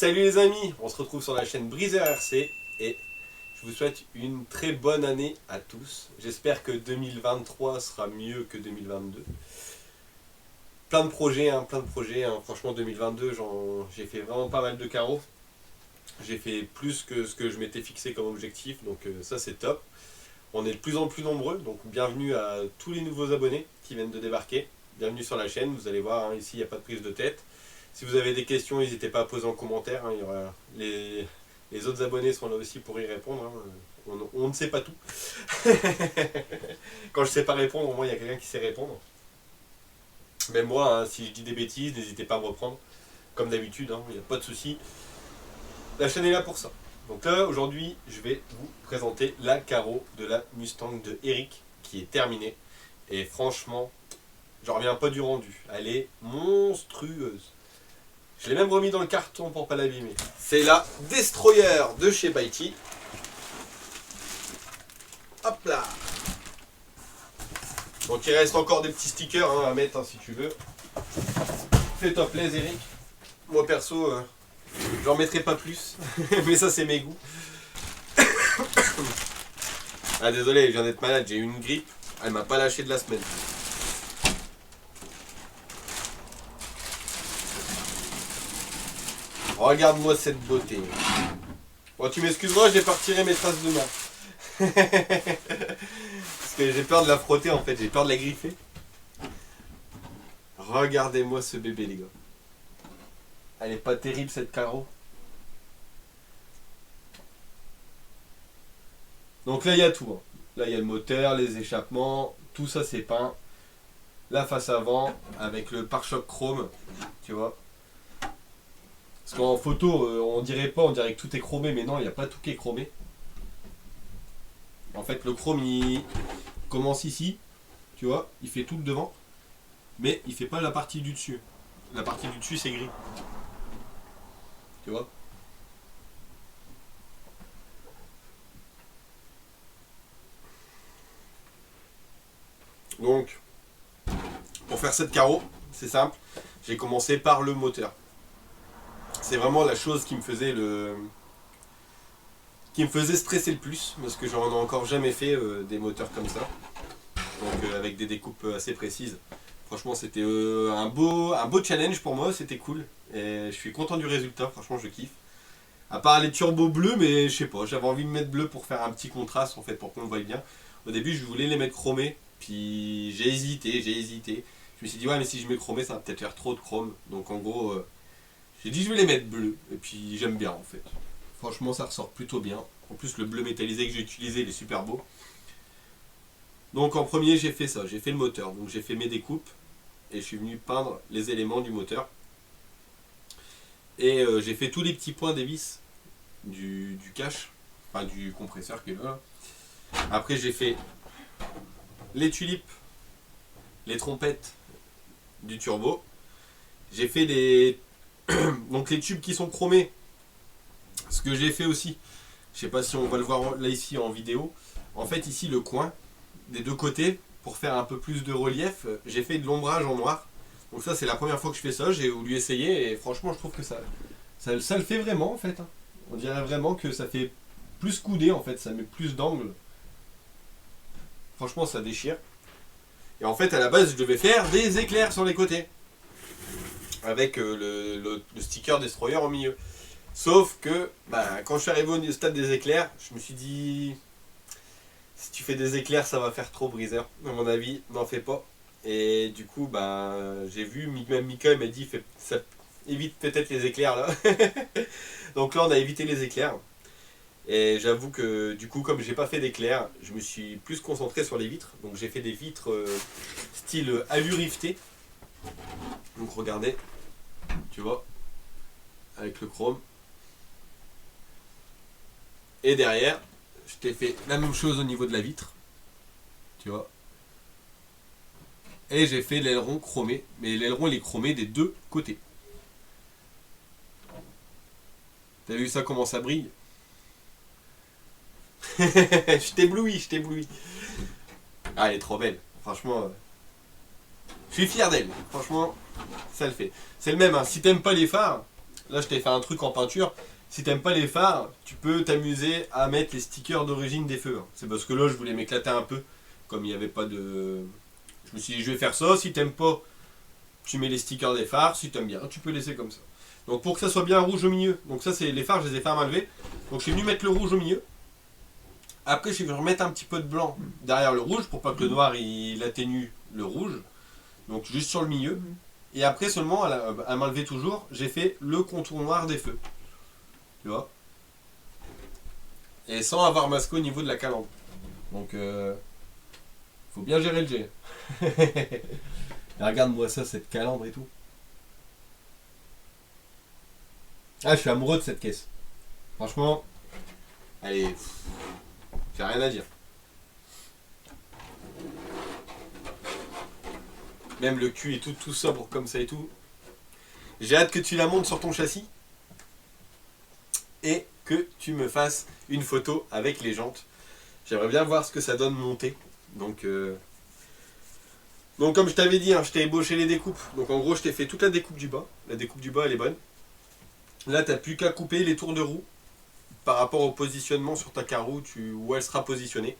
Salut les amis, on se retrouve sur la chaîne Briseur RC et je vous souhaite une très bonne année à tous. J'espère que 2023 sera mieux que 2022. Plein de projets, Franchement 2022 j'ai fait vraiment pas mal de carreaux. J'ai fait plus que ce que je m'étais fixé comme objectif, donc ça c'est top. On est de plus en plus nombreux, donc bienvenue à tous les nouveaux abonnés qui viennent de débarquer. Bienvenue sur la chaîne, vous allez voir, ici il n'y a pas de prise de tête. Si vous avez des questions, n'hésitez pas à poser en commentaire. Il y aura les autres abonnés sont là aussi pour y répondre. On ne sait pas tout. Quand je ne sais pas répondre, au moins il y a quelqu'un qui sait répondre. Même moi, si je dis des bêtises, n'hésitez pas à me reprendre. Comme d'habitude, il n'y a pas de souci. La chaîne est là pour ça. Donc là, aujourd'hui, je vais vous présenter la carreau de la Mustang de Eric, qui est terminée. Et franchement, j'en reviens pas du rendu. Elle est monstrueuse. Je l'ai même remis dans le carton pour pas l'abîmer. C'est la Destroyer de chez Baiti. Hop là. Donc il reste encore des petits stickers à mettre si tu veux. Fais-toi plaisir Eric. Moi perso, j'en mettrai pas plus. Mais ça c'est mes goûts. Ah désolé, je viens d'être malade, j'ai eu une grippe. Elle m'a pas lâché de la semaine. Regarde-moi cette beauté. Bon, tu m'excuseras, je vais pas retirer mes traces de main. Parce que j'ai peur de la frotter en fait, j'ai peur de la griffer. Regardez-moi ce bébé les gars. Elle est pas terrible cette carreau. Donc là il y a tout. Là il y a le moteur, les échappements, tout ça c'est peint. La face avant avec le pare-choc chrome, tu vois. Parce qu'en photo, on dirait que tout est chromé, mais non, il n'y a pas tout qui est chromé. En fait, le chrome, il commence ici, tu vois, il fait tout le devant, mais il fait pas la partie du dessus. La partie du dessus, c'est gris. Tu vois. Donc, pour faire cette carreau, c'est simple, j'ai commencé par le moteur. C'est vraiment la chose qui me faisait stresser le plus, parce que j'en ai encore jamais fait des moteurs comme ça. Donc avec des découpes assez précises. Franchement c'était un beau challenge pour moi, c'était cool. Et je suis content du résultat, franchement je kiffe. À part les turbos bleus, mais je sais pas, j'avais envie de mettre bleu pour faire un petit contraste en fait, pour qu'on le voie bien. Au début je voulais les mettre chromés, puis j'ai hésité. Je me suis dit ouais mais si je mets chromé ça va peut-être faire trop de chrome. Donc en gros... j'ai dit je vais les mettre bleus, et puis j'aime bien en fait. Franchement ça ressort plutôt bien. En plus le bleu métallisé que j'ai utilisé il est super beau. Donc en premier j'ai fait ça, j'ai fait le moteur. Donc j'ai fait mes découpes et je suis venu peindre les éléments du moteur. Et j'ai fait tous les petits points des vis du cache, enfin du compresseur qui est là. Après j'ai fait les tulipes, les trompettes du turbo. J'ai fait donc les tubes qui sont chromés. Ce que j'ai fait aussi, je sais pas si on va le voir là ici en vidéo, en fait ici le coin des deux côtés, pour faire un peu plus de relief, j'ai fait de l'ombrage en noir. Donc ça c'est la première fois que je fais ça, j'ai voulu essayer et franchement je trouve que ça le fait vraiment en fait. On dirait vraiment que ça fait plus coudé en fait, ça met plus d'angle. Franchement ça déchire. Et en fait à la base je devais faire des éclairs sur les côtés. Avec le sticker Destroyer au milieu. Sauf que quand je suis arrivé au stade des éclairs, je me suis dit si tu fais des éclairs ça va faire trop briseur. À mon avis, n'en fais pas. Et du coup j'ai vu, même Mika m'a dit ça évite peut-être les éclairs là. Donc là on a évité les éclairs. Et j'avoue que du coup comme j'ai pas fait d'éclairs, je me suis plus concentré sur les vitres. Donc j'ai fait des vitres style alu rifté. Donc regardez. Tu vois, avec le chrome. Et derrière, je t'ai fait la même chose au niveau de la vitre. Tu vois. Et j'ai fait l'aileron chromé. Mais l'aileron il est chromé des deux côtés. T'as vu ça comment ça brille? Je t'éblouis. Ah elle est trop belle. Franchement, je suis fier d'elle. Franchement, ça le fait. C'est le même, si t'aimes pas les phares, là je t'ai fait un truc en peinture. Si t'aimes pas les phares, tu peux t'amuser à mettre les stickers d'origine des feux. Hein. C'est parce que là je voulais m'éclater un peu, comme il n'y avait pas de... Je me suis dit je vais faire ça, si t'aimes pas, tu mets les stickers des phares, si t'aimes bien, tu peux laisser comme ça. Donc pour que ça soit bien rouge au milieu, donc ça c'est les phares, je les ai fait à main levée. Donc je suis venu mettre le rouge au milieu. Après je suis venu remettre un petit peu de blanc derrière le rouge pour pas que le noir il atténue le rouge. Donc juste sur le milieu. Et après seulement, à main levée toujours, j'ai fait le contour noir des feux. Tu vois. Et sans avoir masqué au niveau de la calandre. Donc faut bien gérer le jet. Regarde-moi ça, cette calandre et tout. Ah, je suis amoureux de cette caisse. Franchement, allez, j'ai rien à dire. Même le cul est tout sobre comme ça et tout. J'ai hâte que tu la montes sur ton châssis. Et que tu me fasses une photo avec les jantes. J'aimerais bien voir ce que ça donne monter. Donc comme je t'avais dit, hein, je t'ai ébauché les découpes. Donc en gros, je t'ai fait toute la découpe du bas. La découpe du bas, elle est bonne. Là, tu n'as plus qu'à couper les tours de roue par rapport au positionnement sur ta carreau où elle sera positionnée.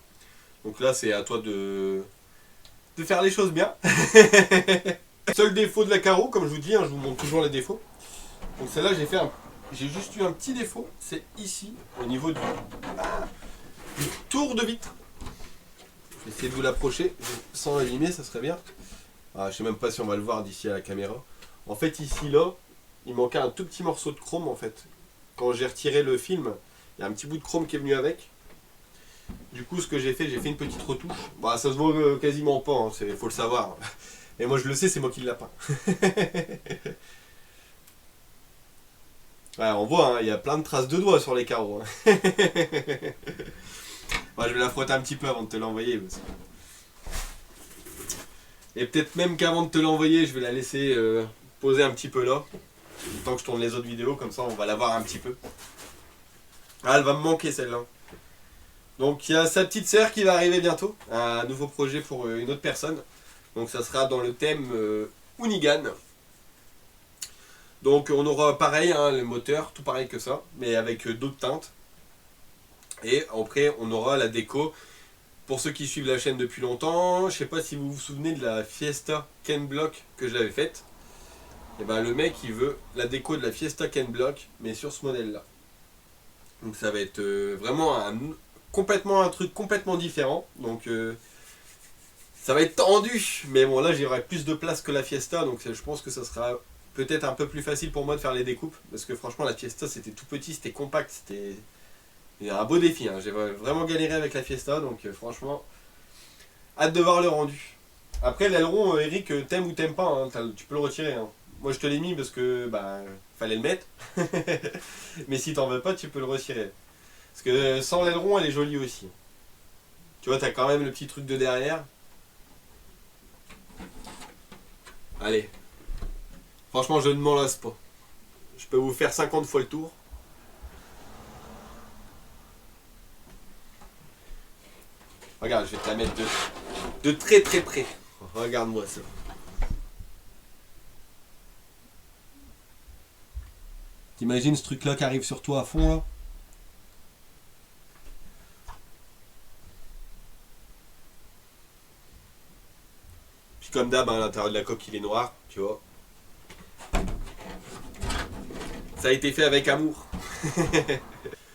Donc là, c'est à toi de faire les choses bien. Seul défaut de la carreau, comme je vous dis, hein, je vous montre toujours les défauts. Donc celle-là, j'ai juste eu un petit défaut. C'est ici, au niveau du tour de vitre. Je vais essayer de vous l'approcher sans l'abîmer, ça serait bien. Ah, je sais même pas si on va le voir d'ici à la caméra. En fait, ici, là, il manquait un tout petit morceau de chrome, en fait. Quand j'ai retiré le film, il y a un petit bout de chrome qui est venu avec. Du coup, ce que j'ai fait une petite retouche. Bah, ça se voit quasiment pas, hein, faut le savoir. Et moi, je le sais, c'est moi qui l'ai peint. Ouais, on voit, hein, il y a plein de traces de doigts sur les carreaux. Hein. Bah, je vais la frotter un petit peu avant de te l'envoyer. Et peut-être même qu'avant de te l'envoyer, je vais la laisser poser un petit peu là. Tant que je tourne les autres vidéos, comme ça on va la voir un petit peu. Ah, elle va me manquer celle-là. Donc il y a sa petite sœur qui va arriver bientôt. Un nouveau projet pour une autre personne. Donc ça sera dans le thème Hoonigan. Donc on aura pareil, hein, le moteur, tout pareil que ça, mais avec d'autres teintes. Et après on aura la déco. Pour ceux qui suivent la chaîne depuis longtemps, je sais pas si vous vous souvenez de la Fiesta Ken Block que je l'avais faite. Et ben le mec il veut la déco de la Fiesta Ken Block, mais sur ce modèle là. Donc ça va être vraiment un truc complètement différent. Donc ça va être tendu, mais bon là j'aurai plus de place que la Fiesta, donc je pense que ça sera peut-être un peu plus facile pour moi de faire les découpes, parce que franchement la Fiesta c'était tout petit, c'était compact, c'était un beau défi, hein. J'ai vraiment galéré avec la Fiesta, donc franchement hâte de voir le rendu. Après l'aileron, Eric, t'aimes ou t'aimes pas, hein, tu peux le retirer, hein. Moi je te l'ai mis parce que fallait le mettre, mais si t'en veux pas tu peux le retirer. Parce que sans l'aileron elle est jolie aussi. Tu vois, t'as quand même le petit truc de derrière. Allez. Franchement, je ne m'en lasse pas. Je peux vous faire 50 fois le tour. Regarde, je vais te la mettre de très très près. Regarde-moi ça. T'imagines ce truc-là qui arrive sur toi à fond, là? Puis comme d'hab, hein, l'intérieur de la coque, il est noir, tu vois. Ça a été fait avec amour.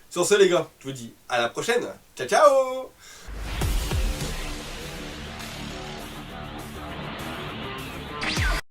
Sur ce les gars, je vous dis à la prochaine. Ciao ciao.